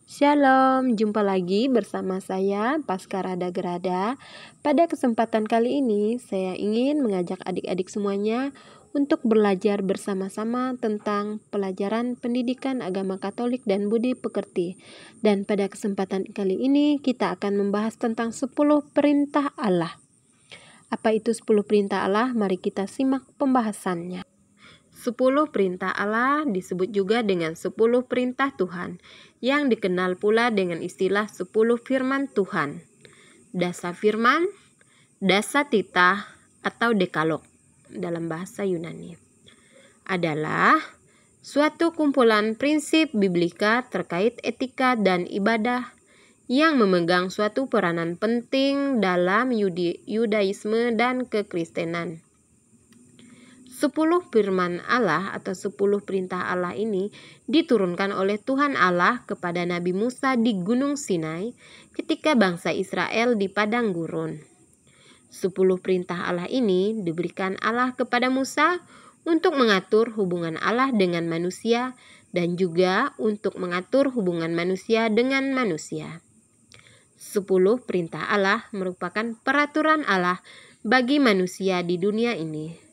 Shalom, jumpa lagi bersama saya Paskarada Gerada. Pada kesempatan kali ini saya ingin mengajak adik-adik semuanya untuk belajar bersama-sama tentang pelajaran pendidikan agama Katolik dan budi pekerti. Dan pada kesempatan kali ini kita akan membahas tentang 10 perintah Allah. Apa itu 10 perintah Allah? Mari kita simak pembahasannya. 10 perintah Allah disebut juga dengan 10 perintah Tuhan, yang dikenal pula dengan istilah 10 firman Tuhan. Dasa firman, dasa titah, atau dekalog dalam bahasa Yunani adalah suatu kumpulan prinsip biblika terkait etika dan ibadah yang memegang suatu peranan penting dalam Yudaisme dan kekristenan. 10 firman Allah atau 10 perintah Allah ini diturunkan oleh Tuhan Allah kepada Nabi Musa di Gunung Sinai ketika bangsa Israel di padang gurun. 10 perintah Allah ini diberikan Allah kepada Musa untuk mengatur hubungan Allah dengan manusia dan juga untuk mengatur hubungan manusia dengan manusia. 10 perintah Allah merupakan peraturan Allah bagi manusia di dunia ini.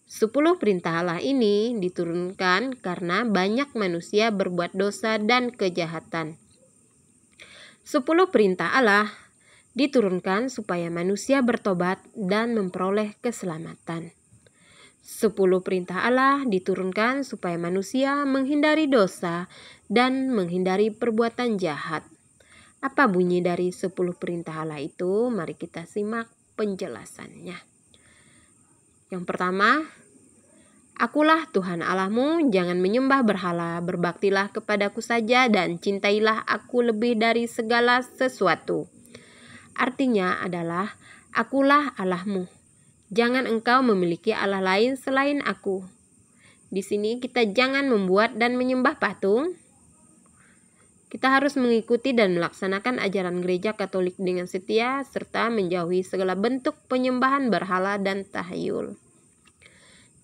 10 perintah Allah ini diturunkan karena banyak manusia berbuat dosa dan kejahatan. 10 perintah Allah diturunkan supaya manusia bertobat dan memperoleh keselamatan. 10 perintah Allah diturunkan supaya manusia menghindari dosa dan menghindari perbuatan jahat. Apa bunyi dari 10 perintah Allah itu? Mari kita simak penjelasannya. Yang pertama, Akulah Tuhan Allahmu, jangan menyembah berhala, berbaktilah kepadaku saja dan cintailah aku lebih dari segala sesuatu. Artinya adalah, akulah Allahmu, jangan engkau memiliki Allah lain selain aku. Di sini kita jangan membuat dan menyembah patung. Kita harus mengikuti dan melaksanakan ajaran gereja Katolik dengan setia serta menjauhi segala bentuk penyembahan berhala dan tahyul.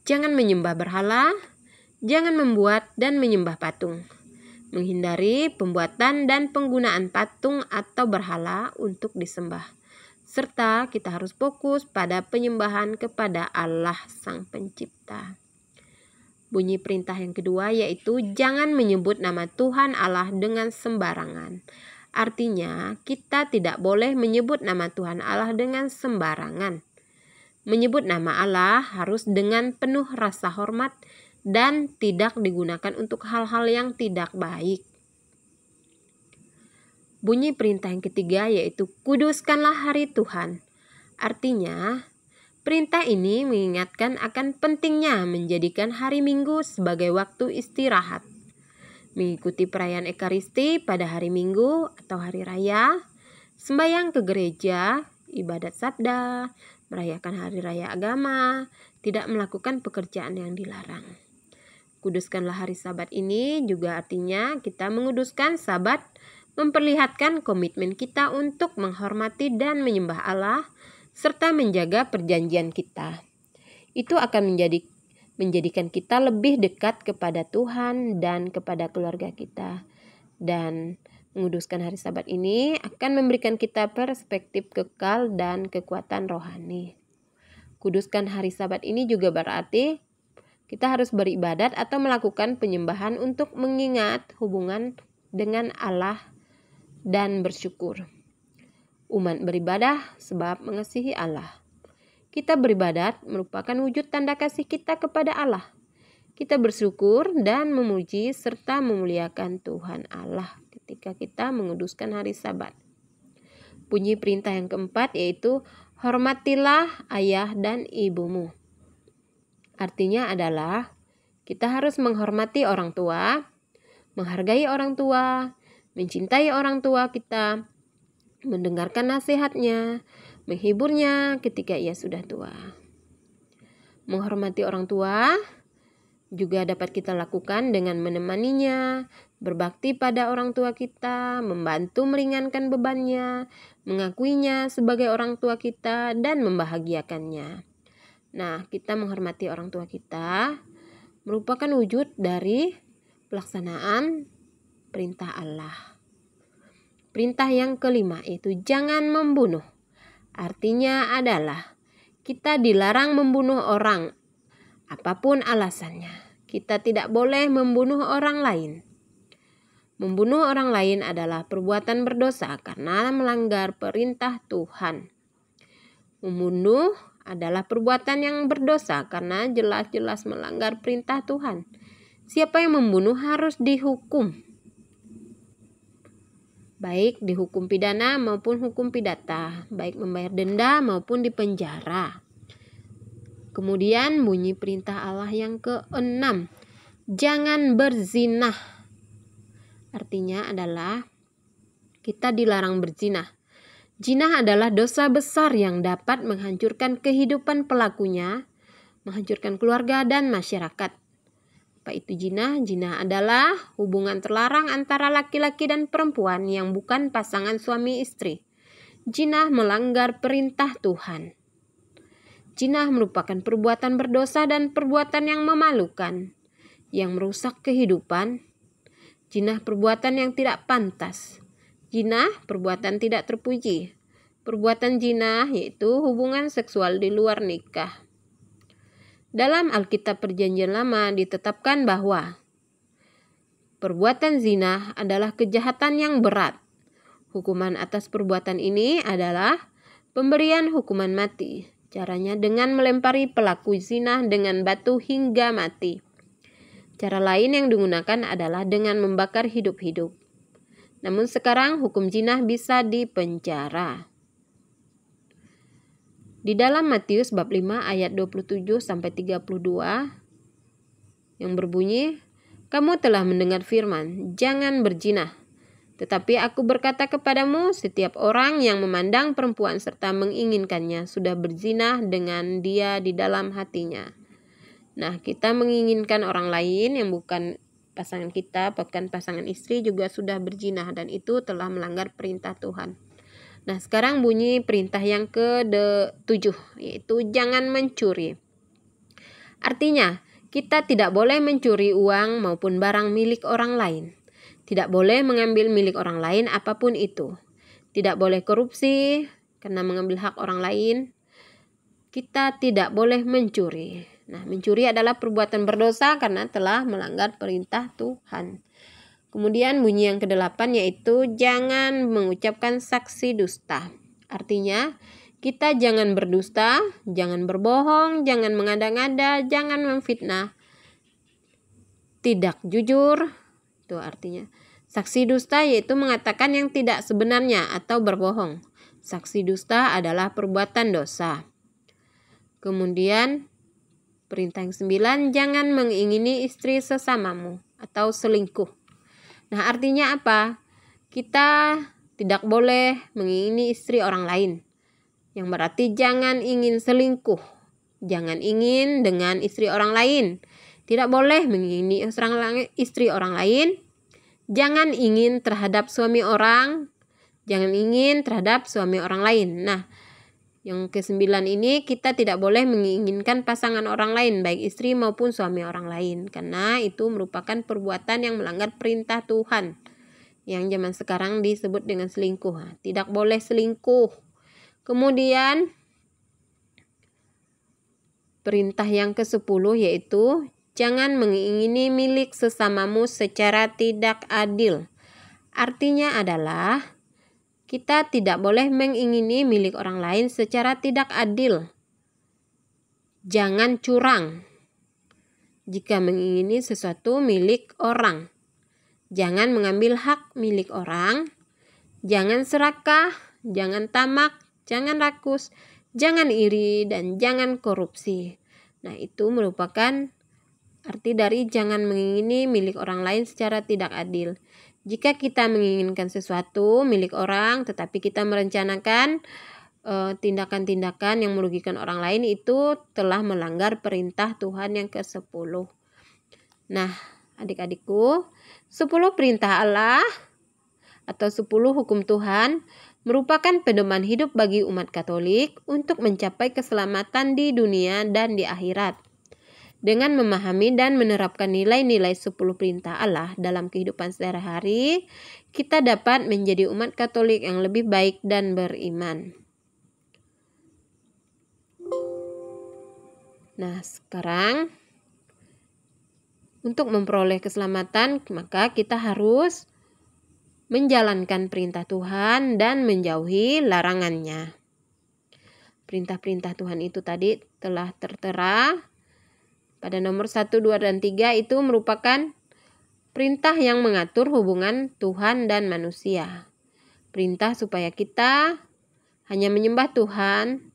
Jangan menyembah berhala, jangan membuat dan menyembah patung. Menghindari pembuatan dan penggunaan patung atau berhala untuk disembah. Serta kita harus fokus pada penyembahan kepada Allah Sang Pencipta. Bunyi perintah yang kedua yaitu jangan menyebut nama Tuhan Allah dengan sembarangan. Artinya kita tidak boleh menyebut nama Tuhan Allah dengan sembarangan. Menyebut nama Allah harus dengan penuh rasa hormat dan tidak digunakan untuk hal-hal yang tidak baik. Bunyi perintah yang ketiga yaitu kuduskanlah hari Tuhan. Artinya, perintah ini mengingatkan akan pentingnya menjadikan hari Minggu sebagai waktu istirahat. Mengikuti perayaan Ekaristi pada hari Minggu atau hari raya, sembahyang ke gereja, ibadat sabda, merayakan hari raya agama, tidak melakukan pekerjaan yang dilarang. Kuduskanlah hari Sabat ini juga artinya kita menguduskan Sabat, memperlihatkan komitmen kita untuk menghormati dan menyembah Allah, serta menjaga perjanjian kita. Itu akan menjadikan kita lebih dekat kepada Tuhan dan kepada keluarga kita. Dan menguduskan hari Sabat ini akan memberikan kita perspektif kekal dan kekuatan rohani. Kuduskan hari Sabat ini juga berarti kita harus beribadat atau melakukan penyembahan untuk mengingat hubungan dengan Allah dan bersyukur. Umat beribadah sebab mengasihi Allah. Kita beribadat merupakan wujud tanda kasih kita kepada Allah. Kita bersyukur dan memuji serta memuliakan Tuhan Allah ketika kita menguduskan hari Sabat. Bunyi perintah yang keempat yaitu hormatilah ayah dan ibumu. Artinya adalah kita harus menghormati orang tua, menghargai orang tua, mencintai orang tua kita, mendengarkan nasihatnya, menghiburnya ketika ia sudah tua. Menghormati orang tua juga dapat kita lakukan dengan menemaninya, berbakti pada orang tua kita, membantu meringankan bebannya, mengakuinya sebagai orang tua kita, dan membahagiakannya. Nah, kita menghormati orang tua kita merupakan wujud dari pelaksanaan perintah Allah. Perintah yang kelima yaitu jangan membunuh. Artinya adalah kita dilarang membunuh orang, apapun alasannya. Kita tidak boleh membunuh orang lain. Membunuh orang lain adalah perbuatan berdosa karena melanggar perintah Tuhan. Membunuh adalah perbuatan yang berdosa karena jelas-jelas melanggar perintah Tuhan. Siapa yang membunuh harus dihukum, baik dihukum pidana maupun hukum pidata, baik membayar denda maupun dipenjara. Kemudian bunyi perintah Allah yang ke-6, jangan berzinah. Artinya adalah kita dilarang berzinah. Zina adalah dosa besar yang dapat menghancurkan kehidupan pelakunya, menghancurkan keluarga dan masyarakat. Apa itu zina? Zina adalah hubungan terlarang antara laki-laki dan perempuan yang bukan pasangan suami istri. Zina melanggar perintah Tuhan. Zina merupakan perbuatan berdosa dan perbuatan yang memalukan, yang merusak kehidupan. Zina perbuatan yang tidak pantas. Zina perbuatan tidak terpuji. Perbuatan zina yaitu hubungan seksual di luar nikah. Dalam Alkitab Perjanjian Lama ditetapkan bahwa perbuatan zina adalah kejahatan yang berat. Hukuman atas perbuatan ini adalah pemberian hukuman mati. Caranya dengan melempari pelaku zina dengan batu hingga mati. Cara lain yang digunakan adalah dengan membakar hidup-hidup. Namun sekarang hukum zina bisa dipenjara. Di dalam Matius bab 5 ayat 27 sampai 32 yang berbunyi, "Kamu telah mendengar firman, jangan berzina. Tetapi aku berkata kepadamu, setiap orang yang memandang perempuan serta menginginkannya sudah berzina dengan dia di dalam hatinya." Nah, kita menginginkan orang lain yang bukan pasangan kita, bukan pasangan istri juga sudah berzina dan itu telah melanggar perintah Tuhan. Nah, sekarang bunyi perintah yang ke-7 yaitu jangan mencuri. Artinya, kita tidak boleh mencuri uang maupun barang milik orang lain. Tidak boleh mengambil milik orang lain apapun itu. Tidak boleh korupsi karena mengambil hak orang lain. Kita tidak boleh mencuri. Nah, mencuri adalah perbuatan berdosa karena telah melanggar perintah Tuhan. Kemudian bunyi yang ke-8 yaitu jangan mengucapkan saksi dusta. Artinya, kita jangan berdusta, jangan berbohong, jangan mengada-ngada, jangan memfitnah. Tidak jujur, itu artinya. Saksi dusta yaitu mengatakan yang tidak sebenarnya atau berbohong. Saksi dusta adalah perbuatan dosa. Kemudian perintah yang 9, jangan mengingini istri sesamamu atau selingkuh. Nah, artinya apa? Kita tidak boleh mengingini istri orang lain. Yang berarti jangan ingin selingkuh. Jangan ingin dengan istri orang lain. Tidak boleh mengingini istri orang lain. Jangan ingin terhadap suami orang. Jangan ingin terhadap suami orang lain. Nah, yang ke-9 ini kita tidak boleh menginginkan pasangan orang lain, baik istri maupun suami orang lain. Karena itu merupakan perbuatan yang melanggar perintah Tuhan. Yang zaman sekarang disebut dengan selingkuh. Tidak boleh selingkuh. Kemudian perintah yang ke-10 yaitu jangan mengingini milik sesamamu secara tidak adil. Artinya adalah kita tidak boleh mengingini milik orang lain secara tidak adil. Jangan curang jika mengingini sesuatu milik orang. Jangan mengambil hak milik orang. Jangan serakah, jangan tamak, jangan rakus, jangan iri, dan jangan korupsi. Nah, itu merupakan arti dari jangan mengingini milik orang lain secara tidak adil. Jika kita menginginkan sesuatu milik orang, tetapi kita merencanakan tindakan-tindakan yang merugikan orang lain, itu telah melanggar perintah Tuhan yang ke-10. Nah, adik-adikku, 10 perintah Allah atau 10 hukum Tuhan merupakan pedoman hidup bagi umat Katolik untuk mencapai keselamatan di dunia dan di akhirat. Dengan memahami dan menerapkan nilai-nilai 10 perintah Allah dalam kehidupan sehari-hari, kita dapat menjadi umat Katolik yang lebih baik dan beriman. Nah, sekarang untuk memperoleh keselamatan, maka kita harus menjalankan perintah Tuhan dan menjauhi larangannya. Perintah-perintah Tuhan itu tadi telah tertera pada nomor 1, 2, dan 3 itu merupakan perintah yang mengatur hubungan Tuhan dan manusia. Perintah supaya kita hanya menyembah Tuhan.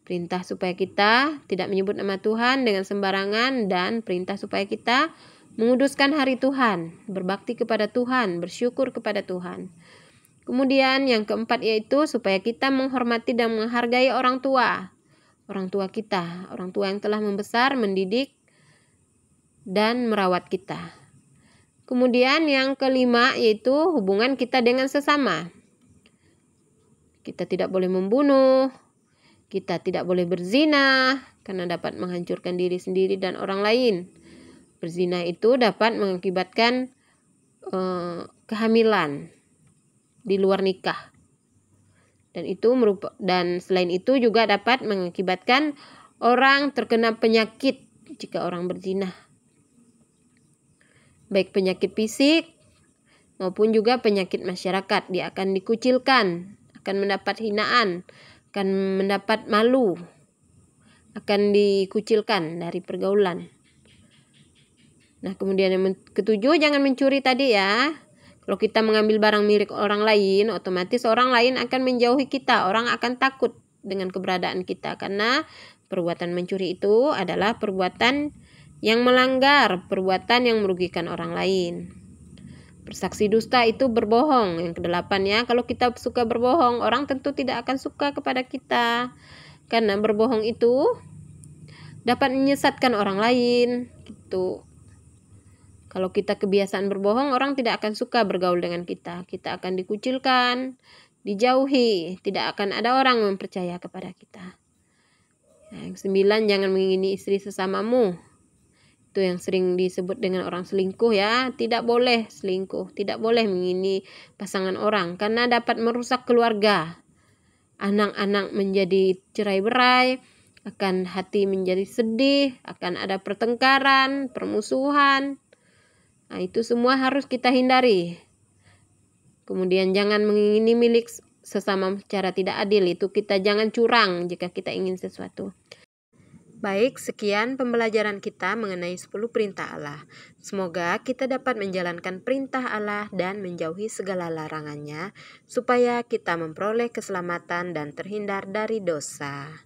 Perintah supaya kita tidak menyebut nama Tuhan dengan sembarangan. Dan perintah supaya kita menguduskan hari Tuhan, berbakti kepada Tuhan, bersyukur kepada Tuhan. Kemudian yang keempat yaitu supaya kita menghormati dan menghargai orang tua kita, orang tua yang telah membesar, mendidik, dan merawat kita. Kemudian yang kelima yaitu hubungan kita dengan sesama. Kita tidak boleh membunuh, kita tidak boleh berzina karena dapat menghancurkan diri sendiri dan orang lain. Berzina itu dapat mengakibatkan kehamilan di luar nikah. Dan selain itu juga dapat mengakibatkan orang terkena penyakit jika orang berzina. Baik penyakit fisik maupun juga penyakit masyarakat. Dia akan dikucilkan, akan mendapat hinaan, akan mendapat malu, akan dikucilkan dari pergaulan. Nah, kemudian yang ketujuh, jangan mencuri tadi ya. Kalau kita mengambil barang milik orang lain, otomatis orang lain akan menjauhi kita. Orang akan takut dengan keberadaan kita karena perbuatan mencuri itu adalah perbuatan yang melanggar, perbuatan yang merugikan orang lain. Bersaksi dusta itu berbohong. Yang kedelapan ya, kalau kita suka berbohong, orang tentu tidak akan suka kepada kita. Karena berbohong itu dapat menyesatkan orang lain gitu. Kalau kita kebiasaan berbohong, orang tidak akan suka bergaul dengan kita. Kita akan dikucilkan, dijauhi, tidak akan ada orang yang percaya kepada kita. Nah, yang 9, jangan mengingini istri sesamamu. Itu yang sering disebut dengan orang selingkuh ya. Tidak boleh selingkuh, tidak boleh mengingini pasangan orang karena dapat merusak keluarga. Anak-anak menjadi cerai-berai, akan hati menjadi sedih, akan ada pertengkaran, permusuhan. Nah, itu semua harus kita hindari. Kemudian jangan mengingini milik sesama secara tidak adil. Itu kita jangan curang jika kita ingin sesuatu. Baik, sekian pembelajaran kita mengenai 10 perintah Allah. Semoga kita dapat menjalankan perintah Allah dan menjauhi segala larangannya supaya kita memperoleh keselamatan dan terhindar dari dosa.